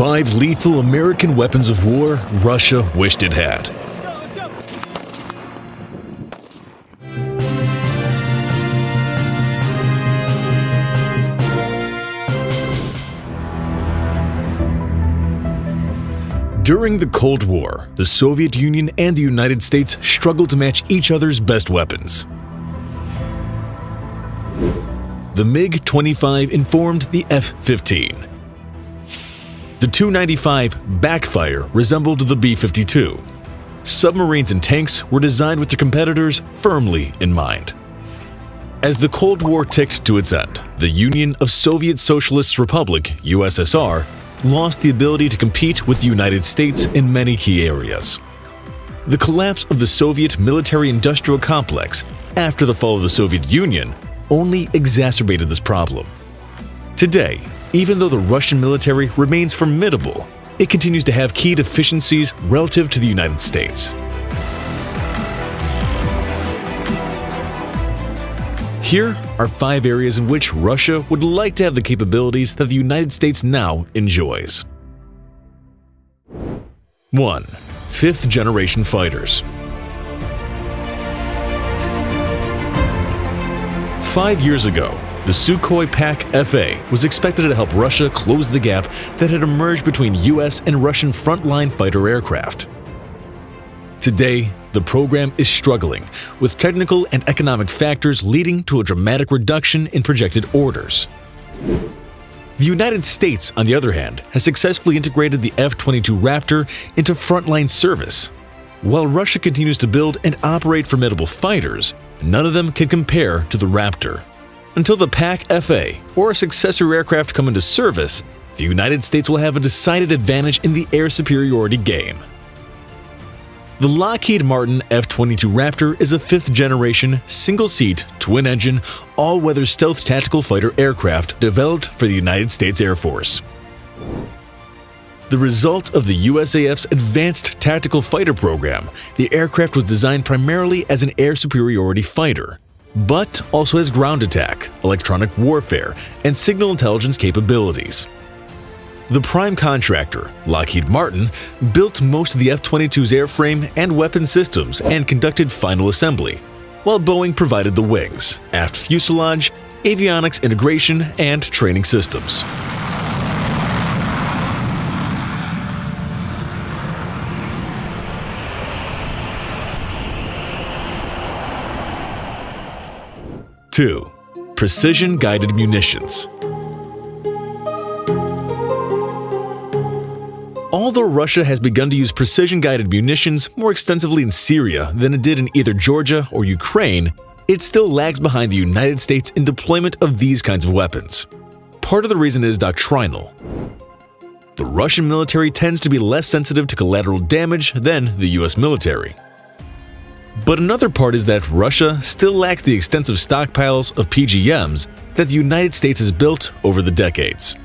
5 lethal American weapons of war Russia wished it had. During the Cold War, the Soviet Union and the United States struggled to match each other's best weapons. The MiG-25 informed the F-15. The Tu-95 backfire resembled the B-52. Submarines and tanks were designed with their competitors firmly in mind. As the Cold War ticked to its end, the Union of Soviet Socialist Republic, USSR, lost the ability to compete with the United States in many key areas. The collapse of the Soviet military-industrial complex after the fall of the Soviet Union only exacerbated this problem. Today, even though the Russian military remains formidable, it continues to have key deficiencies relative to the United States. Here are 5 areas in which Russia would like to have the capabilities that the United States now enjoys. 1. 5th-generation fighters. 5 years ago, the Sukhoi Pak-FA was expected to help Russia close the gap that had emerged between US and Russian frontline fighter aircraft. Today, the program is struggling, with technical and economic factors leading to a dramatic reduction in projected orders. The United States, on the other hand, has successfully integrated the F-22 Raptor into frontline service. While Russia continues to build and operate formidable fighters, none of them can compare to the Raptor. Until the Pak-FA or a successor aircraft come into service, the United States will have a decided advantage in the air superiority game. The Lockheed Martin F-22 Raptor is a 5th-generation, single-seat, twin-engine, all-weather stealth tactical fighter aircraft developed for the United States Air Force. The result of the USAF's Advanced Tactical Fighter program, the aircraft was designed primarily as an air superiority fighter, but also has ground attack, electronic warfare, and signal intelligence capabilities. The prime contractor, Lockheed Martin, built most of the F-22's airframe and weapon systems and conducted final assembly, while Boeing provided the wings, aft fuselage, avionics integration, and training systems. Two, precision-guided munitions. Although Russia has begun to use precision-guided munitions more extensively in Syria than it did in either Georgia or Ukraine, it still lags behind the United States in deployment of these kinds of weapons. Part of the reason is doctrinal. The Russian military tends to be less sensitive to collateral damage than the US military. But another part is that Russia still lacks the extensive stockpiles of PGMs that the United States has built over the decades.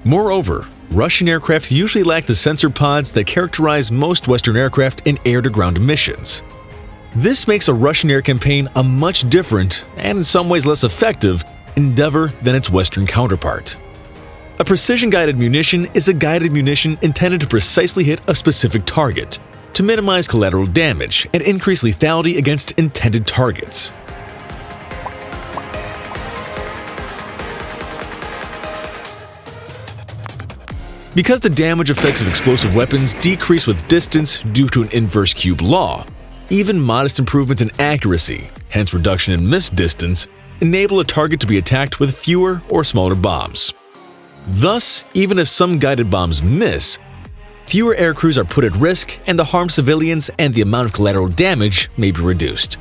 Moreover, Russian aircraft usually lack the sensor pods that characterize most Western aircraft in air-to-ground missions. This makes a Russian air campaign a much different, and in some ways less effective, endeavor than its Western counterpart. A precision-guided munition is a guided munition intended to precisely hit a specific target, to minimize collateral damage and increase lethality against intended targets. Because the damage effects of explosive weapons decrease with distance due to an inverse cube law, even modest improvements in accuracy, hence reduction in missed distance, enable a target to be attacked with fewer or smaller bombs. Thus, even if some guided bombs miss, fewer aircrews are put at risk and the harm to civilians and the amount of collateral damage may be reduced.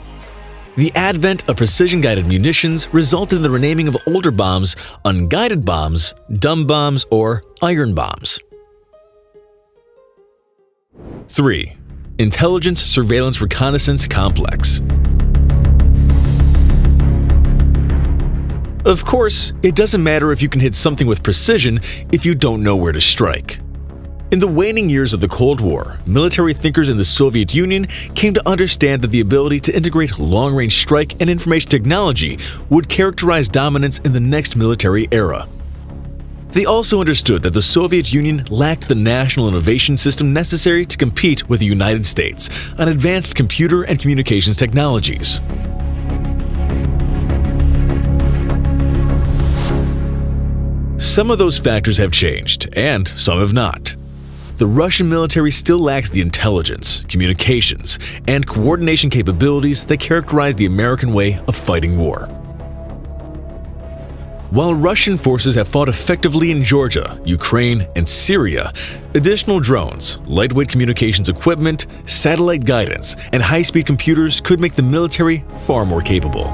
The advent of precision-guided munitions resulted in the renaming of older bombs unguided bombs, dumb bombs, or iron bombs. 3. Intelligence, Surveillance, Reconnaissance Complex. Of course, it doesn't matter if you can hit something with precision if you don't know where to strike. In the waning years of the Cold War, military thinkers in the Soviet Union came to understand that the ability to integrate long-range strike and information technology would characterize dominance in the next military era. They also understood that the Soviet Union lacked the national innovation system necessary to compete with the United States on advanced computer and communications technologies. Some of those factors have changed, and some have not. The Russian military still lacks the intelligence, communications, and coordination capabilities that characterize the American way of fighting war. While Russian forces have fought effectively in Georgia, Ukraine, and Syria, additional drones, lightweight communications equipment, satellite guidance, and high-speed computers could make the military far more capable.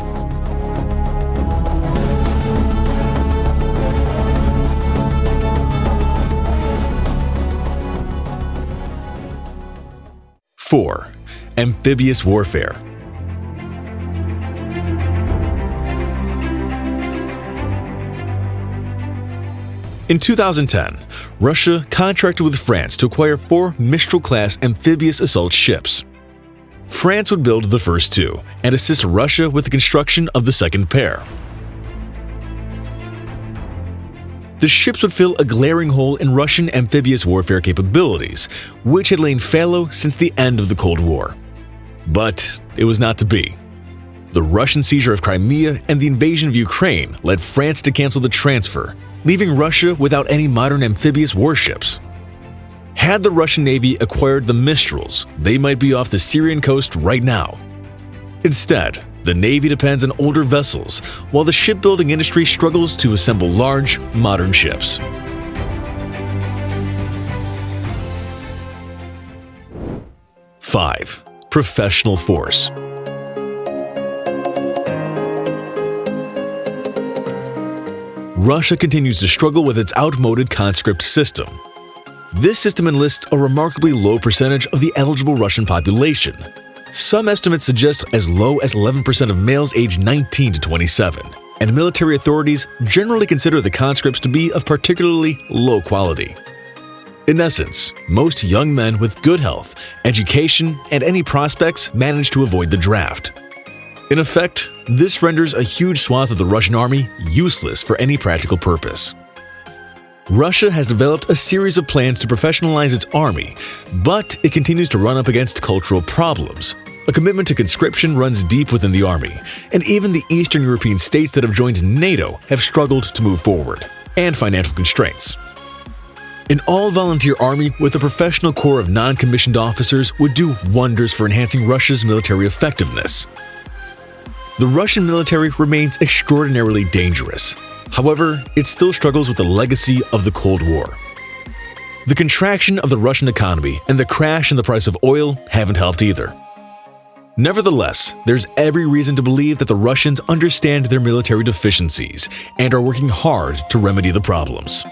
Four, amphibious warfare. In 2010, Russia contracted with France to acquire 4 Mistral-class amphibious assault ships. France would build the first 2 and assist Russia with the construction of the second pair. The ships would fill a glaring hole in Russian amphibious warfare capabilities, which had lain fallow since the end of the Cold War. But it was not to be. The Russian seizure of Crimea and the invasion of Ukraine led France to cancel the transfer, leaving Russia without any modern amphibious warships. Had the Russian Navy acquired the Mistrals, they might be off the Syrian coast right now. Instead, the Navy depends on older vessels, while the shipbuilding industry struggles to assemble large, modern ships. Five, professional force. Russia continues to struggle with its outmoded conscript system. This system enlists a remarkably low percentage of the eligible Russian population. Some estimates suggest as low as 11% of males aged 19 to 27, and military authorities generally consider the conscripts to be of particularly low quality. In essence, most young men with good health, education, and any prospects manage to avoid the draft. In effect, this renders a huge swath of the Russian army useless for any practical purpose. Russia has developed a series of plans to professionalize its army, but it continues to run up against cultural problems. A commitment to conscription runs deep within the army, and even the Eastern European states that have joined NATO have struggled to move forward, and financial constraints. An all-volunteer army with a professional corps of non-commissioned officers would do wonders for enhancing Russia's military effectiveness. The Russian military remains extraordinarily dangerous. However, it still struggles with the legacy of the Cold War. The contraction of the Russian economy and the crash in the price of oil haven't helped either. Nevertheless, there's every reason to believe that the Russians understand their military deficiencies and are working hard to remedy the problems.